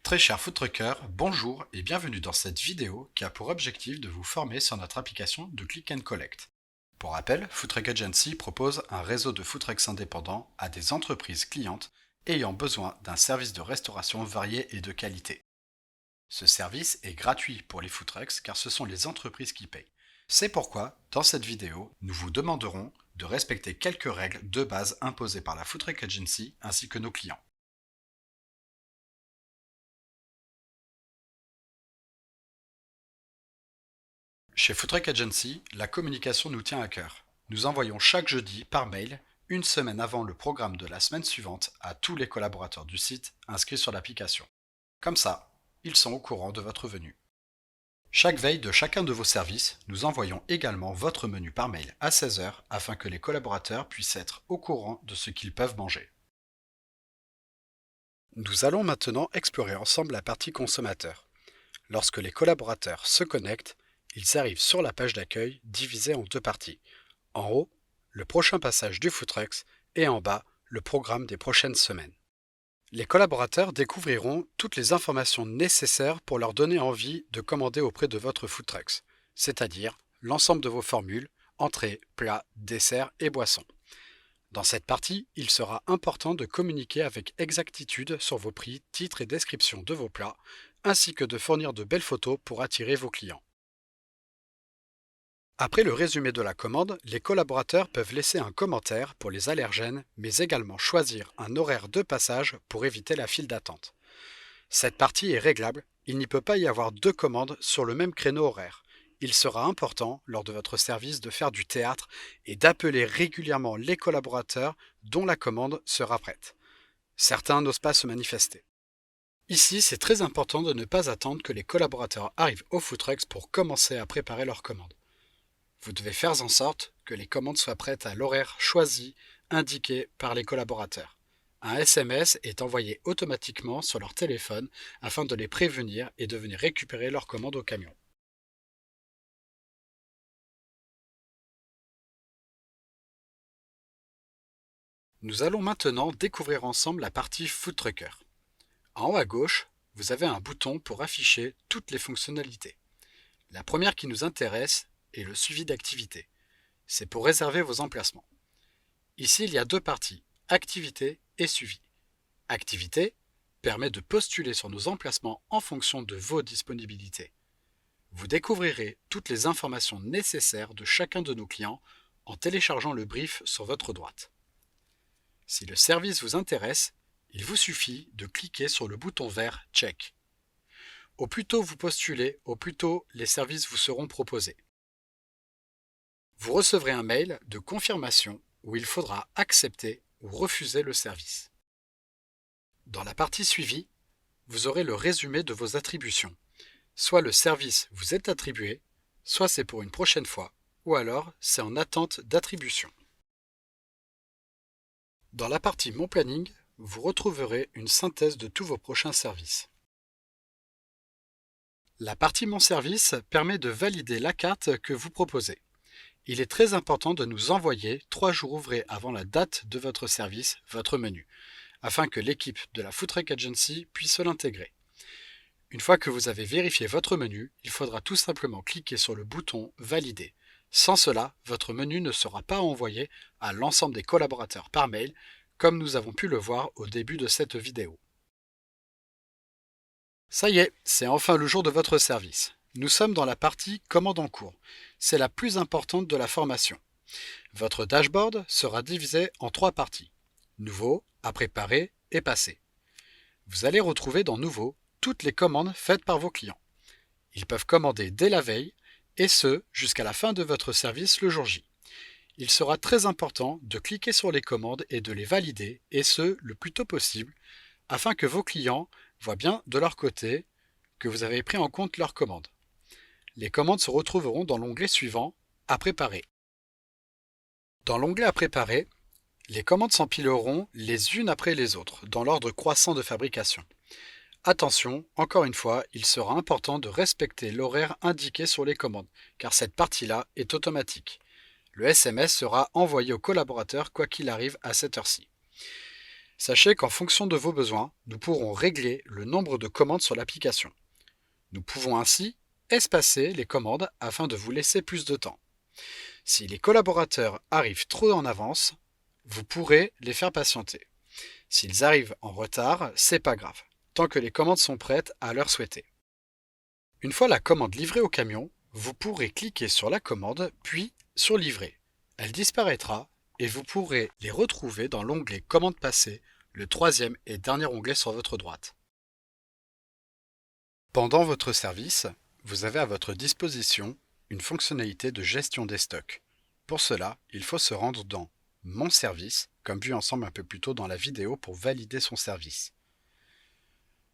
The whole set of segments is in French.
Très chers food truckers, bonjour et bienvenue dans cette vidéo qui a pour objectif de vous former sur notre application de Click and Collect. Pour rappel, Food Truck Agency propose un réseau de food trucks indépendants à des entreprises clientes ayant besoin d'un service de restauration varié et de qualité. Ce service est gratuit pour les food trucks car ce sont les entreprises qui payent. C'est pourquoi, dans cette vidéo, nous vous demanderons de respecter quelques règles de base imposées par la Food Truck Agency ainsi que nos clients. Chez Food Truck Agency, la communication nous tient à cœur. Nous envoyons chaque jeudi par mail, une semaine avant le programme de la semaine suivante, à tous les collaborateurs du site inscrits sur l'application. Comme ça, ils sont au courant de votre venue. Chaque veille de chacun de vos services, nous envoyons également votre menu par mail à 16 heures afin que les collaborateurs puissent être au courant de ce qu'ils peuvent manger. Nous allons maintenant explorer ensemble la partie consommateur. Lorsque les collaborateurs se connectent, ils arrivent sur la page d'accueil divisée en deux parties. En haut, le prochain passage du food trucks et en bas, le programme des prochaines semaines. Les collaborateurs découvriront toutes les informations nécessaires pour leur donner envie de commander auprès de votre food trucks, c'est-à-dire l'ensemble de vos formules, entrées, plats, desserts et boissons. Dans cette partie, il sera important de communiquer avec exactitude sur vos prix, titres et descriptions de vos plats, ainsi que de fournir de belles photos pour attirer vos clients. Après le résumé de la commande, les collaborateurs peuvent laisser un commentaire pour les allergènes, mais également choisir un horaire de passage pour éviter la file d'attente. Cette partie est réglable, il n'y peut pas y avoir deux commandes sur le même créneau horaire. Il sera important, lors de votre service, de faire du théâtre et d'appeler régulièrement les collaborateurs dont la commande sera prête. Certains n'osent pas se manifester. Ici, c'est très important de ne pas attendre que les collaborateurs arrivent au food trucks pour commencer à préparer leur commande. Vous devez faire en sorte que les commandes soient prêtes à l'horaire choisi, indiqué par les collaborateurs. Un SMS est envoyé automatiquement sur leur téléphone afin de les prévenir et de venir récupérer leur commande au camion. Nous allons maintenant découvrir ensemble la partie Food Trucker. En haut à gauche, vous avez un bouton pour afficher toutes les fonctionnalités. La première qui nous intéresse est le suivi d'activité. C'est pour réserver vos emplacements. Ici, il y a deux parties, activité et suivi. Activité permet de postuler sur nos emplacements en fonction de vos disponibilités. Vous découvrirez toutes les informations nécessaires de chacun de nos clients en téléchargeant le brief sur votre droite. Si le service vous intéresse, il vous suffit de cliquer sur le bouton vert « Check ». Au plus tôt vous postulez, au plus tôt les services vous seront proposés. Vous recevrez un mail de confirmation où il faudra accepter ou refuser le service. Dans la partie suivie, vous aurez le résumé de vos attributions. Soit le service vous est attribué, soit c'est pour une prochaine fois, ou alors c'est en attente d'attribution. Dans la partie Mon planning, vous retrouverez une synthèse de tous vos prochains services. La partie Mon service permet de valider la carte que vous proposez. Il est très important de nous envoyer 3 jours ouvrés avant la date de votre service, votre menu, afin que l'équipe de la Food Truck Agency puisse l'intégrer. Une fois que vous avez vérifié votre menu, il faudra tout simplement cliquer sur le bouton « Valider ». Sans cela, votre menu ne sera pas envoyé à l'ensemble des collaborateurs par mail, comme nous avons pu le voir au début de cette vidéo. Ça y est, c'est enfin le jour de votre service. Nous sommes dans la partie commande en cours. C'est la plus importante de la formation. Votre dashboard sera divisé en 3 parties. Nouveau, à préparer et passé. Vous allez retrouver dans Nouveau toutes les commandes faites par vos clients. Ils peuvent commander dès la veille et ce, jusqu'à la fin de votre service le jour J. Il sera très important de cliquer sur les commandes et de les valider, et ce, le plus tôt possible, afin que vos clients voient bien de leur côté que vous avez pris en compte leurs commandes. Les commandes se retrouveront dans l'onglet suivant « À préparer ». Dans l'onglet « À préparer », les commandes s'empileront les unes après les autres, dans l'ordre croissant de fabrication. Attention, encore une fois, il sera important de respecter l'horaire indiqué sur les commandes, car cette partie-là est automatique. Le SMS sera envoyé au collaborateur quoi qu'il arrive à cette heure-ci. Sachez qu'en fonction de vos besoins, nous pourrons régler le nombre de commandes sur l'application. Nous pouvons ainsi espacer les commandes afin de vous laisser plus de temps. Si les collaborateurs arrivent trop en avance, vous pourrez les faire patienter. S'ils arrivent en retard, c'est pas grave, tant que les commandes sont prêtes à l'heure souhaitée. Une fois la commande livrée au camion, vous pourrez cliquer sur la commande, puis sur Livrer. Elle disparaîtra et vous pourrez les retrouver dans l'onglet Commandes passées, le troisième et dernier onglet sur votre droite. Pendant votre service, vous avez à votre disposition une fonctionnalité de gestion des stocks. Pour cela, il faut se rendre dans Mon service, comme vu ensemble un peu plus tôt dans la vidéo pour valider son service.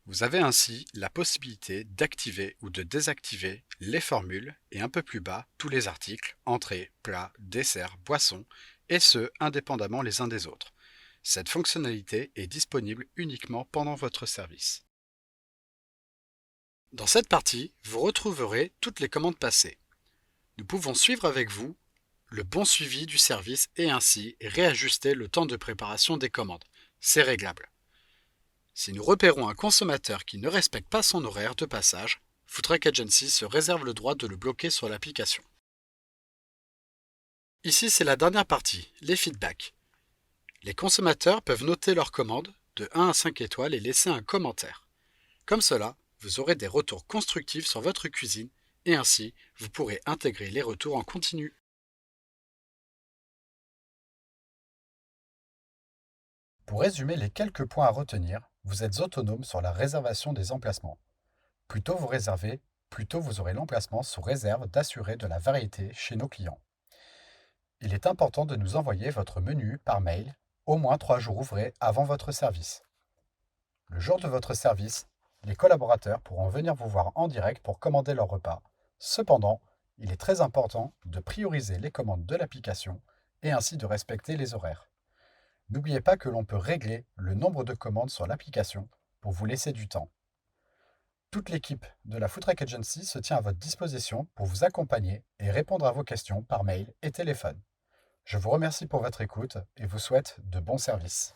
Vous avez ainsi la possibilité d'activer ou de désactiver les formules et un peu plus bas tous les articles, entrées, plats, desserts, boissons, et ce indépendamment les uns des autres. Cette fonctionnalité est disponible uniquement pendant votre service. Dans cette partie, vous retrouverez toutes les commandes passées. Nous pouvons suivre avec vous le bon suivi du service et ainsi réajuster le temps de préparation des commandes. C'est réglable. Si nous repérons un consommateur qui ne respecte pas son horaire de passage, Foodtruck Agency se réserve le droit de le bloquer sur l'application. Ici, c'est la dernière partie, les feedbacks. Les consommateurs peuvent noter leurs commandes de 1 à 5 étoiles et laisser un commentaire. Comme cela, vous aurez des retours constructifs sur votre cuisine et ainsi, vous pourrez intégrer les retours en continu. Pour résumer les quelques points à retenir, vous êtes autonome sur la réservation des emplacements. Plus tôt vous réservez, plus tôt vous aurez l'emplacement sous réserve d'assurer de la variété chez nos clients. Il est important de nous envoyer votre menu par mail au moins 3 jours ouvrés avant votre service. Le jour de votre service, les collaborateurs pourront venir vous voir en direct pour commander leur repas. Cependant, il est très important de prioriser les commandes de l'application et ainsi de respecter les horaires. N'oubliez pas que l'on peut régler le nombre de commandes sur l'application pour vous laisser du temps. Toute l'équipe de la Foodtruck Agency se tient à votre disposition pour vous accompagner et répondre à vos questions par mail et téléphone. Je vous remercie pour votre écoute et vous souhaite de bons services.